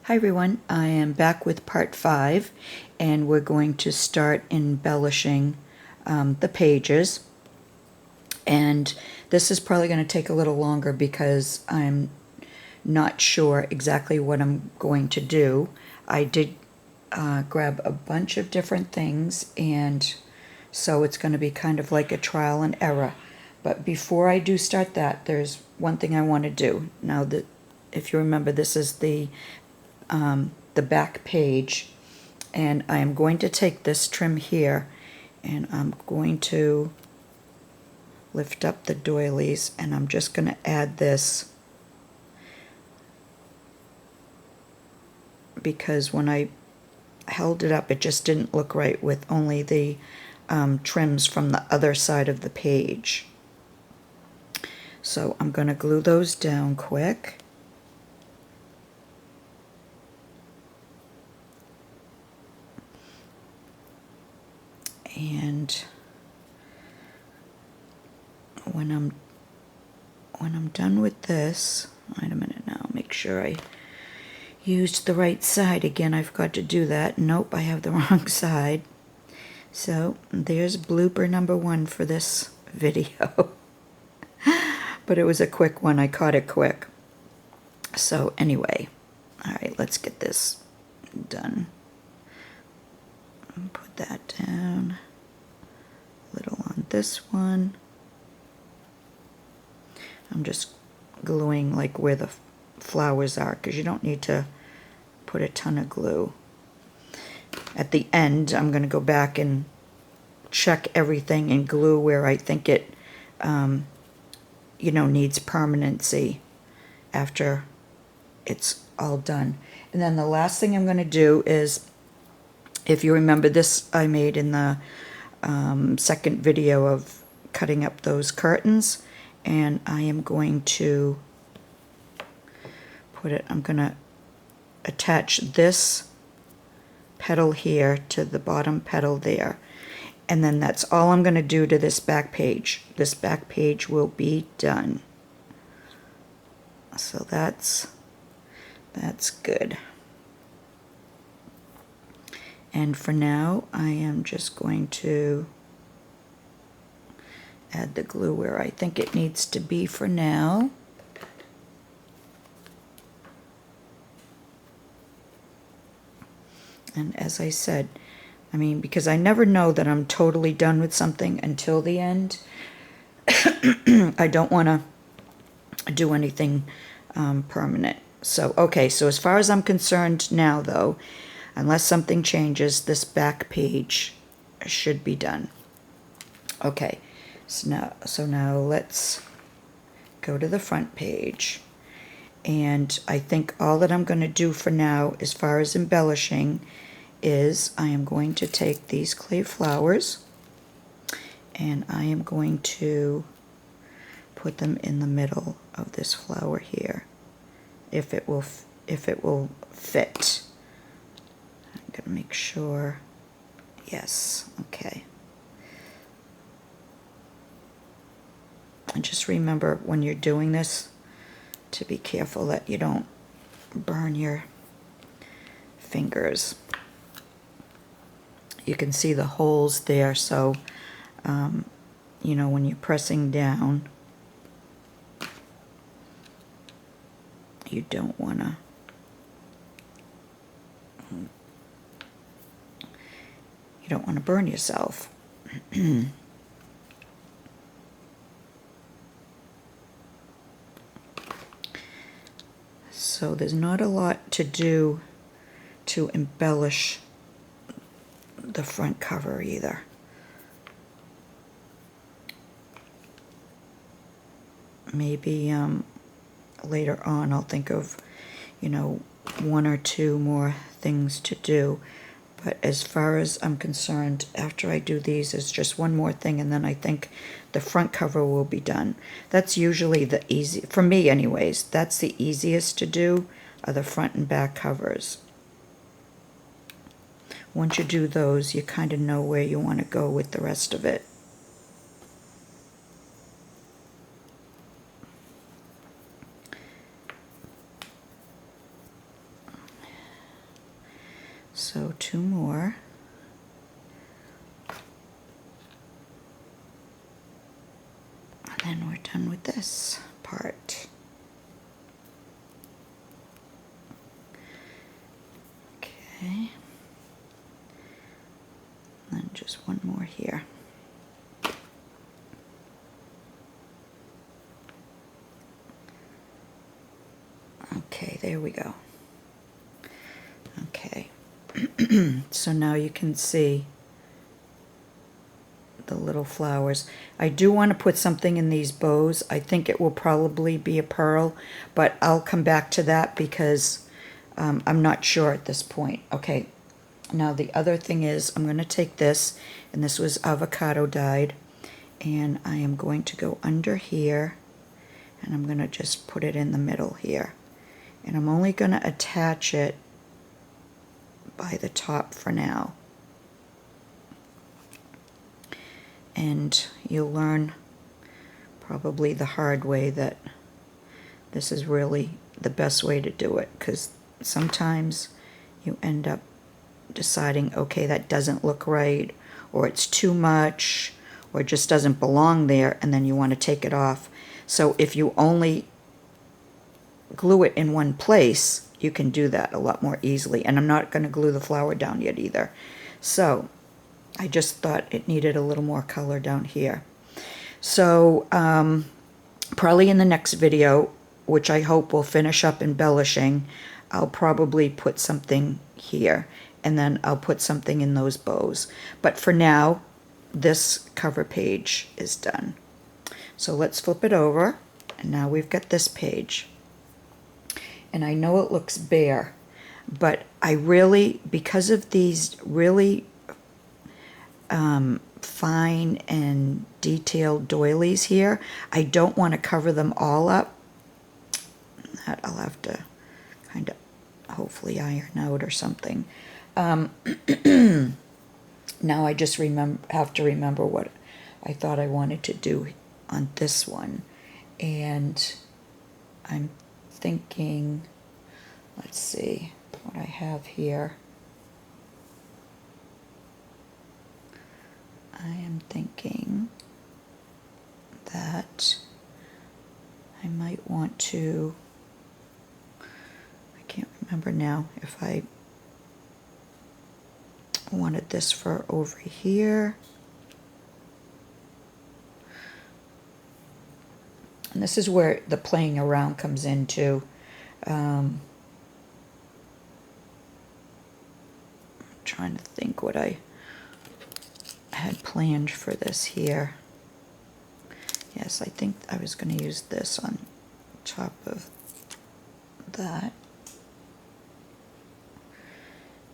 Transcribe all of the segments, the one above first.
Hi everyone, I am back with part 5 and we're going to start embellishing the pages, and this is probably going to take a little longer because I'm not sure exactly what I'm going to do. I did grab a bunch of different things, and so it's going to be kind of like a trial and error. But before I do start that, there's one thing I want to do. Now, that if you remember, this is the back page, and I am going to take this trim here and I'm going to lift up the doilies, and I'm just going to add this because when I held it up it just didn't look right with only the trims from the other side of the page. So I'm going to glue those down quick. And when I'm done with this, wait a minute now, make sure I used the right side again. I forgot to do that. Nope, I have the wrong side. So there's blooper number 1 for this video. But it was a quick one. I caught it quick. So anyway, all right, let's get this done. Put that down. A little on this one. I'm just gluing like where the flowers are because you don't need to put a ton of glue. At the end, I'm going to go back and check everything and glue where I think it, needs permanency after it's all done. And then the last thing I'm going to do is, if you remember this, I made in the second video of cutting up those curtains, and I am going to I'm going to attach this petal here to the bottom petal there. And then that's all I'm going to do to this back page. This back page will be done. So that's good. And for now, I am just going to add the glue where I think it needs to be for now. And as I said, because I never know that I'm totally done with something until the end. I don't want to do anything permanent. So, okay, so as far as I'm concerned now, though, unless something changes, this back page should be done. Okay, so now let's go to the front page. And I think all that I'm going to do for now, as far as embellishing, is I am going to take these clay flowers and I am going to put them in the middle of this flower here, if it will fit. I'm going to make sure. Yes, okay. And just remember when you're doing this to be careful that you don't burn your fingers. You can see the holes there, so when you're pressing down, you don't want to burn yourself. So there's not a lot to do to embellish the front cover either. Maybe later on I'll think of, 1 or 2 more things to do. But as far as I'm concerned, after I do these, it's just one more thing, and then I think the front cover will be done. That's usually the easy, for me anyways, that's the easiest to do, are the front and back covers. Once you do those, you kind of know where you want to go with the rest of it. So 2 more. And then we're done with this part. Okay. And then just one more here. Okay, there we go. Okay. So now you can see the little flowers. I do want to put something in these bows. I think it will probably be a pearl, but I'll come back to that because I'm not sure at this point. Okay, now the other thing is I'm going to take this, and this was avocado dyed, and I am going to go under here, and I'm going to just put it in the middle here. And I'm only going to attach it by the top for now. And you'll learn probably the hard way that this is really the best way to do it, because sometimes you end up deciding, okay, that doesn't look right, or it's too much, or it just doesn't belong there, and then you want to take it off. So if you only glue it in one place, you can do that a lot more easily. And I'm not going to glue the flower down yet either. So I just thought it needed a little more color down here. So probably in the next video, which I hope will finish up embellishing, I'll probably put something here, and then I'll put something in those bows. But for now, this cover page is done. So let's flip it over, and now we've got this page. And I know it looks bare, but I really, because of these really fine and detailed doilies here, I don't want to cover them all up. That I'll have to kind of hopefully iron out or something. Now I just have to remember what I thought I wanted to do on this one. And I'm thinking, let's see what I have here. I am thinking that I might want to, I can't remember now if I wanted this for over here. And this is where the playing around comes into. I'm trying to think what I had planned for this here. Yes, I think I was going to use this on top of that.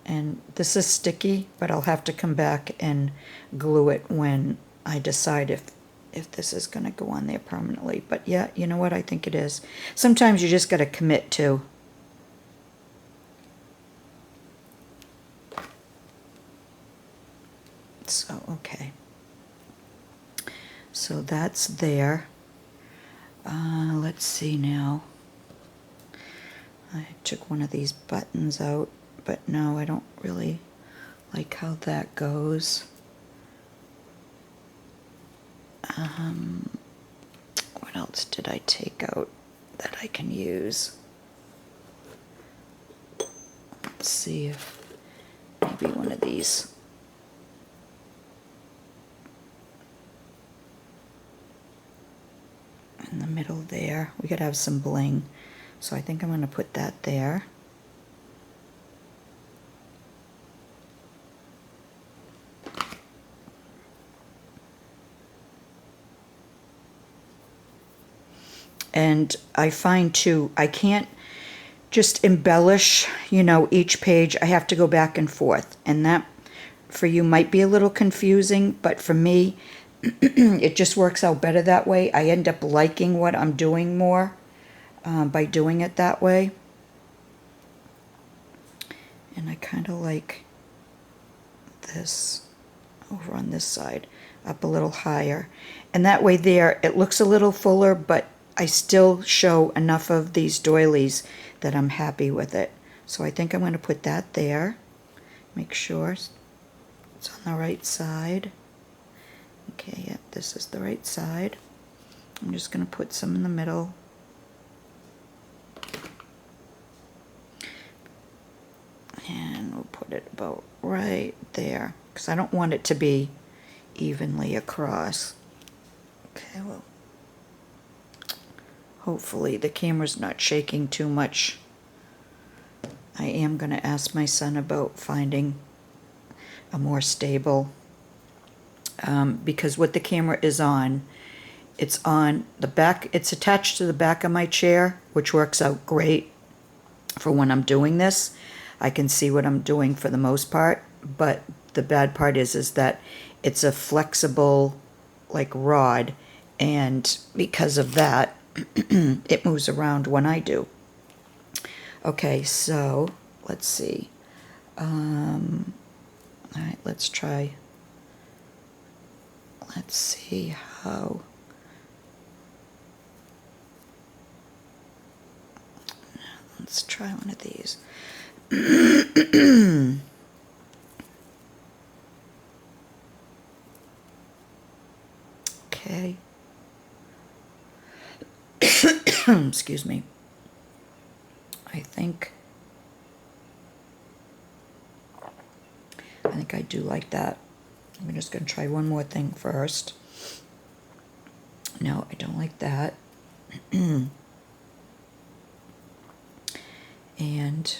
And this is sticky, but I'll have to come back and glue it when I decide if this is going to go on there permanently. But yeah, you know what? I think it is. Sometimes you just got to commit to. So, okay. So that's there. Let's see now. I took one of these buttons out, but no, I don't really like how that goes. What else did I take out that I can use? Let's see if maybe one of these. In the middle there. We could have some bling. So I think I'm going to put that there. And I find too, I can't just embellish, you know, each page. I have to go back and forth. And that for you might be a little confusing, but for me, it just works out better that way. I end up liking what I'm doing more by doing it that way. And I kind of like this over on this side, up a little higher. And that way there, it looks a little fuller, but I still show enough of these doilies that I'm happy with it. So I think I'm going to put that there. Make sure it's on the right side. Okay, yep, this is the right side. I'm just going to put some in the middle. And we'll put it about right there, because I don't want it to be evenly across. Okay, well, hopefully the camera's not shaking too much. I am going to ask my son about finding a more stable, because what the camera is on, it's on the back, it's attached to the back of my chair, which works out great for when I'm doing this. I can see what I'm doing for the most part, but the bad part is that it's a flexible like rod, and because of that it moves around when I do. Okay, so let's see. Alright, let's see how. Let's try one of these. Okay. Excuse me. I think I do like that. I'm just going to try one more thing first. No, I don't like that. And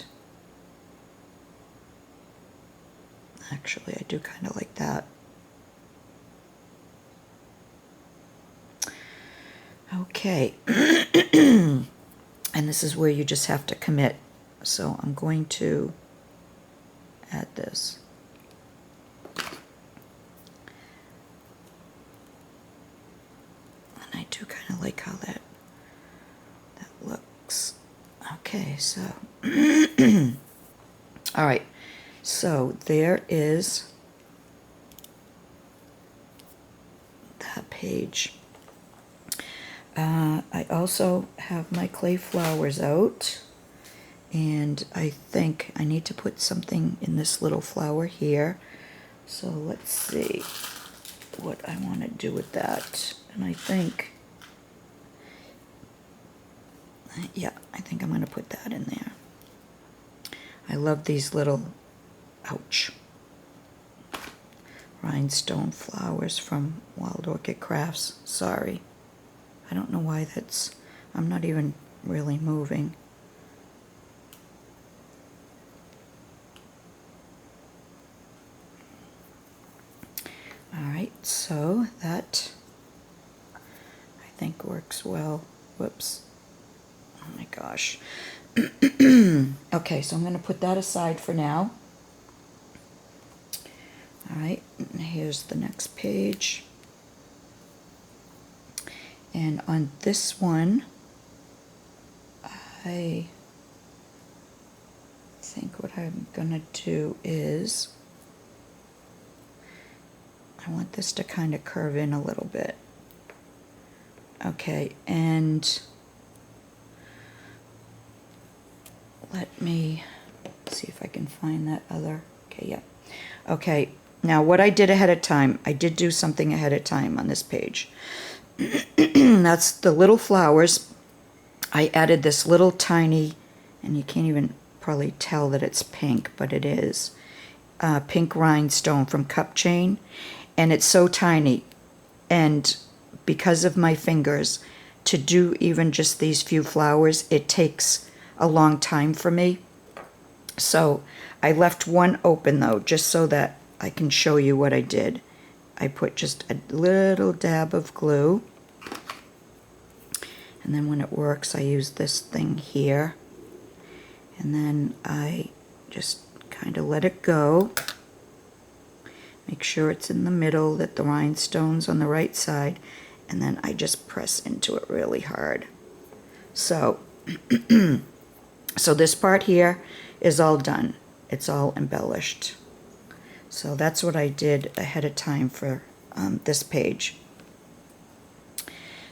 actually, I do kind of like that. Okay. And this is where you just have to commit. So I'm going to add this. And I do kind of like how that looks. Okay, so all right, so there is that page. I also have my clay flowers out, and I think I need to put something in this little flower here. So let's see what I want to do with that. And I think, yeah, I think I'm going to put that in there. I love these little, ouch, rhinestone flowers from Wild Orchid Crafts. Sorry. I don't know why that's, I'm not even really moving. Alright, so that I think works well. Whoops. Oh my gosh. Okay, so I'm going to put that aside for now. Alright, here's the next page. And on this one, I think what I'm going to do is, I want this to kind of curve in a little bit. Okay, and let me see if I can find that other, okay, yeah. Okay, now what I did ahead of time, I did do something ahead of time on this page. That's the little flowers. I added this little tiny, and you can't even probably tell that it's pink, but it is, pink rhinestone from Cup Chain, and it's so tiny, and because of my fingers, to do even just these few flowers, it takes a long time for me. So I left one open though, just so that I can show you what I did. I put just a little dab of glue, and then when it works I use this thing here, and then I just kind of let it go. Make sure it's in the middle, that the rhinestone's on the right side, and then I just press into it really hard. So so this part here is all done. It's all embellished. So that's what I did ahead of time for this page.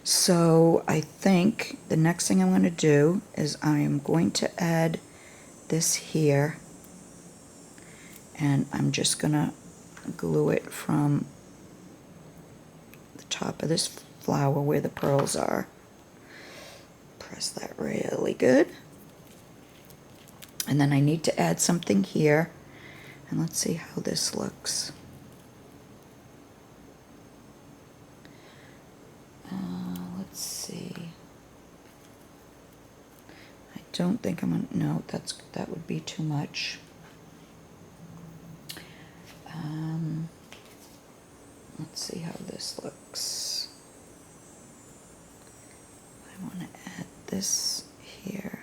So I think the next thing I'm going to do is I am going to add this here, and I'm just gonna glue it from the top of this flower where the pearls are. Press that really good. And then I need to add something here, and let's see how this looks. Let's see. I don't think I'm gonna, no, that would be too much. Let's see how this looks. I want to add this here.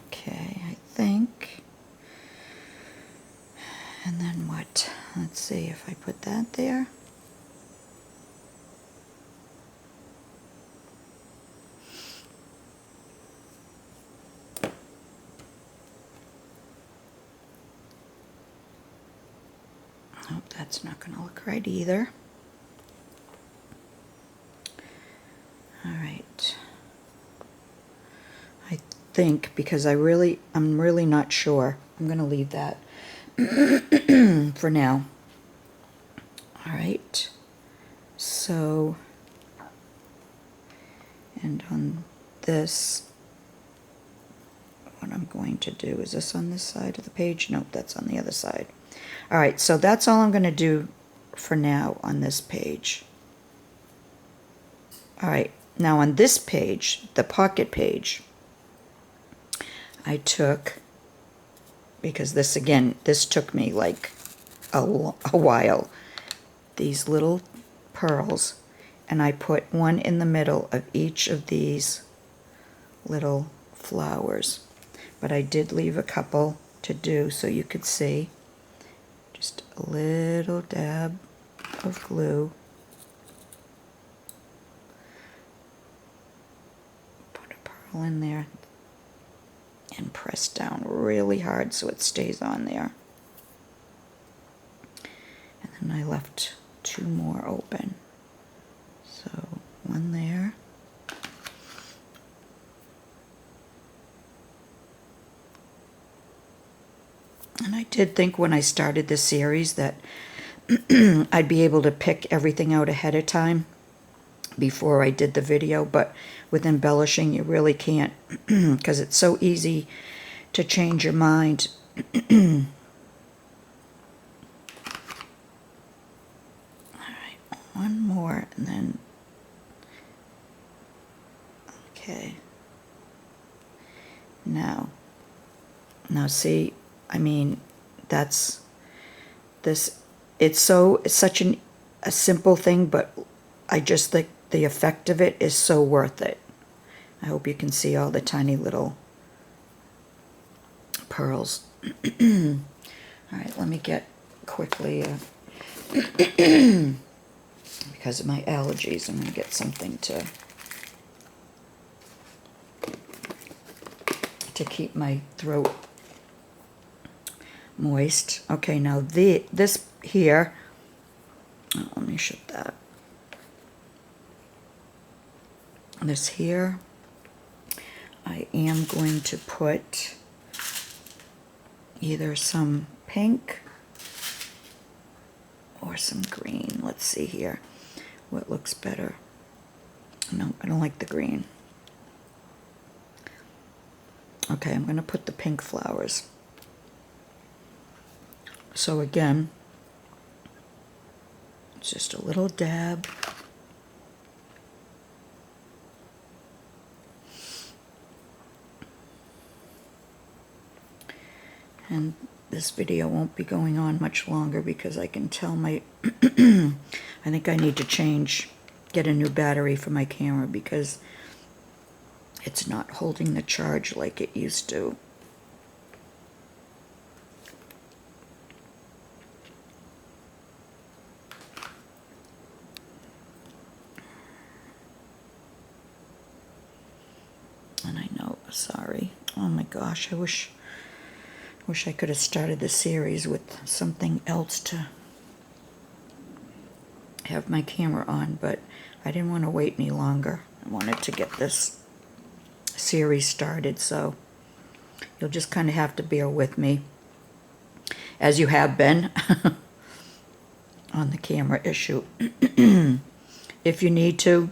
Okay, I think. And then what? Let's see if I put that there. Nope, that's not going to look right either. All right. I think, because I'm really not sure. I'm going to leave that for now. All right. So, and on this, what I'm going to do, is this on this side of the page? Nope, that's on the other side. All right, so that's all I'm going to do for now on this page. All right, now on this page, the pocket page, I took, because this, again, this took me like a while, these little pearls, and I put one in the middle of each of these little flowers. But I did leave a couple to do so you could see. Just a little dab of glue. Put a pearl in there and press down really hard so it stays on there. And then I left two more open. So one there. And I did think when I started this series that I'd be able to pick everything out ahead of time before I did the video, but with embellishing you really can't, because it's so easy to change your mind. Alright, one more and then, okay. Now see, I mean, that's this, it's such a simple thing, but I just think the effect of it is so worth it. I hope you can see all the tiny little pearls. All right, let me get quickly, because of my allergies, I'm going to get something to keep my throat moist. Okay, now this here, oh, let me show that. This here, I am going to put either some pink or some green. Let's see here what looks better. No, I don't like the green. Okay, I'm going to put the pink flowers. So again, it's just a little dab. And this video won't be going on much longer because I can tell my I think I need to get a new battery for my camera because it's not holding the charge like it used to. And I know, sorry. Oh my gosh, I wish I could have started the series with something else to have my camera on, but I didn't want to wait any longer. I wanted to get this series started, so you'll just kind of have to bear with me, as you have been on the camera issue. If you need to,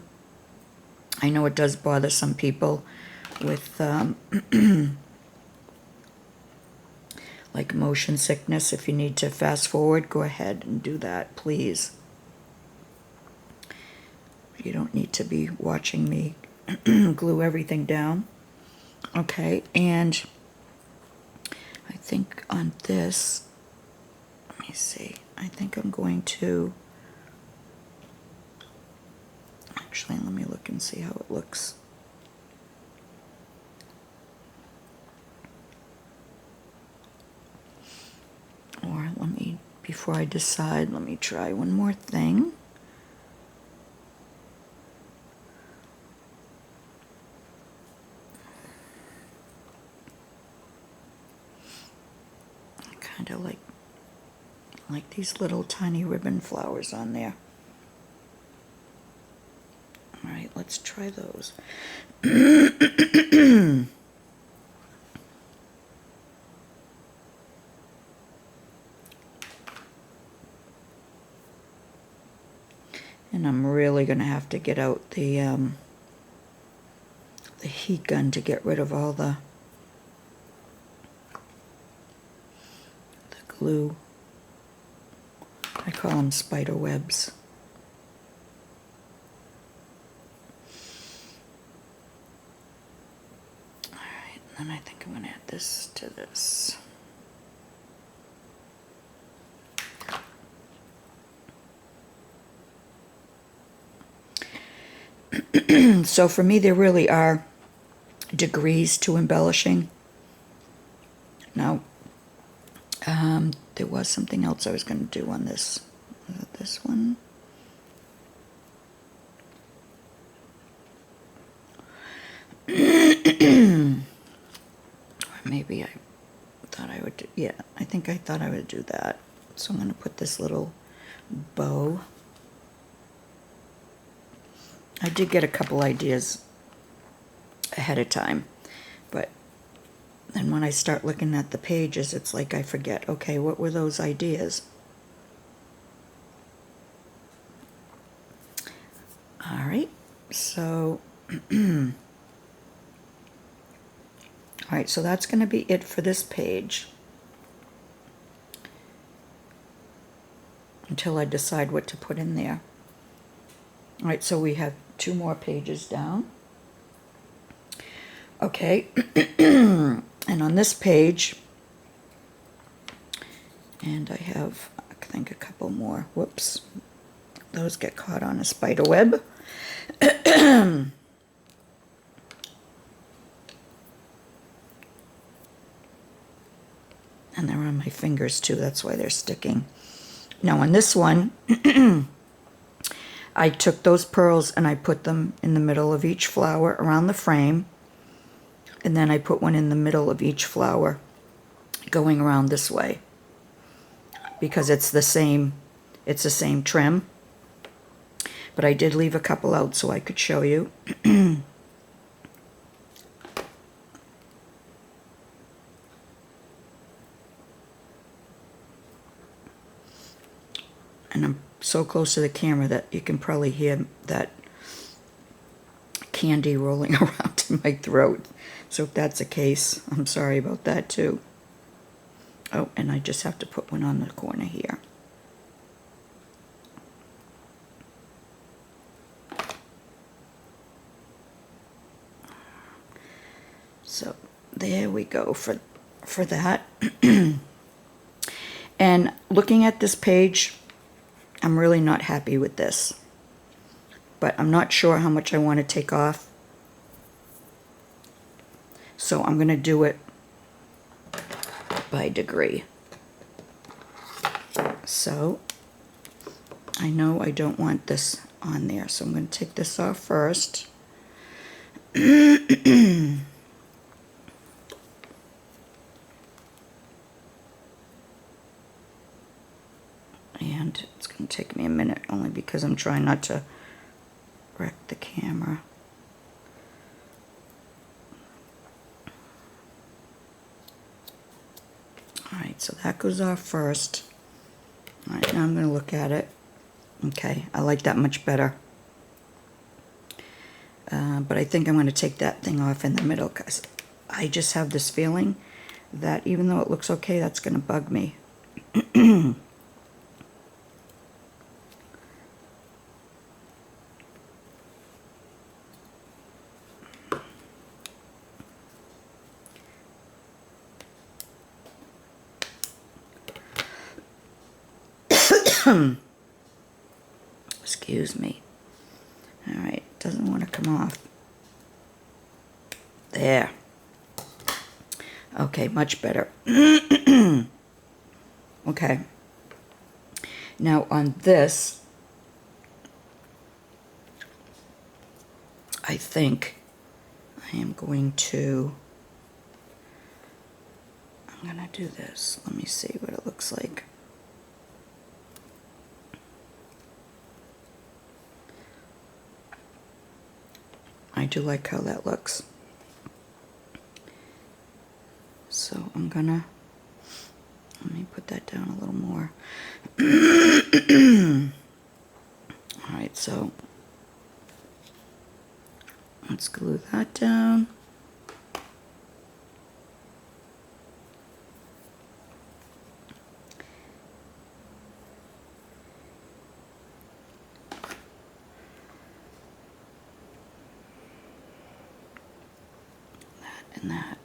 I know it does bother some people with like motion sickness. If you need to fast forward, go ahead and do that, please. You don't need to be watching me glue everything down. Okay, and I think on this, let me see, I think I'm going to, actually, let me look and see how it looks. Or let me, before I decide, let me try one more thing. I kind of like these little tiny ribbon flowers on there. All right, let's try those. And I'm really going to have to get out the heat gun to get rid of all the glue. I call them spider webs. All right, and then I think I'm going to add this to this. So for me, there really are degrees to embellishing. Now, there was something else I was going to do on this. Was it this one? Or maybe I thought I would do, yeah, I think I thought I would do that. So I'm going to put this little bow. I did get a couple ideas ahead of time, but then when I start looking at the pages, it's like I forget, okay, what were those ideas? All right, so, all right, so that's going to be it for this page until I decide what to put in there. All right, so we have 2 more pages down. Okay, and on this page, and I have, I think, a couple more. Whoops, those get caught on a spider web. And they're on my fingers too, that's why they're sticking. Now on this one, I took those pearls and I put them in the middle of each flower around the frame, and then I put one in the middle of each flower going around this way, because it's the same trim, but I did leave a couple out so I could show you. And I'm so close to the camera that you can probably hear that candy rolling around in my throat. So if that's the case, I'm sorry about that too. Oh, and I just have to put one on the corner here. So there we go for that. And looking at this page, I'm really not happy with this, but I'm not sure how much I want to take off, so I'm going to do it by degree. So I know I don't want this on there, so I'm going to take this off first. And it's going to take me a minute only because I'm trying not to wreck the camera. Alright, so that goes off first. Alright, now I'm going to look at it. Okay, I like that much better. But I think I'm going to take that thing off in the middle because I just have this feeling that even though it looks okay, that's going to bug me. Excuse me. Alright, doesn't want to come off. There. Okay, much better. Okay. Now on this, I think I am going to, I'm going to do this. Let me see what it looks like. I do like how that looks. So I'm gonna, let me put that down a little more. Alright, so let's glue that down. And that.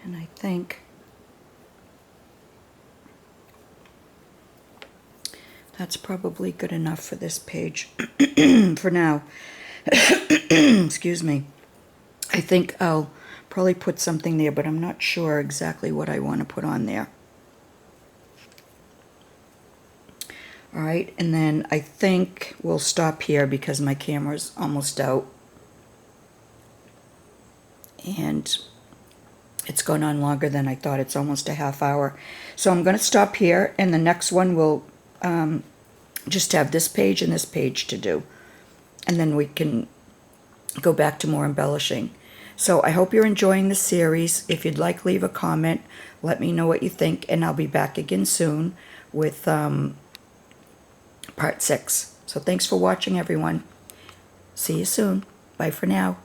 And I think that's probably good enough for this page for now. Excuse me. I think I'll probably put something there, but I'm not sure exactly what I want to put on there. Alright, and then I think we'll stop here because my camera's almost out. And it's gone on longer than I thought. It's almost a half hour. So I'm going to stop here, and the next one will just have this page and this page to do. And then we can go back to more embellishing. So I hope you're enjoying the series. If you'd like, leave a comment. Let me know what you think, and I'll be back again soon with part 6. So thanks for watching, everyone. See you soon. Bye for now.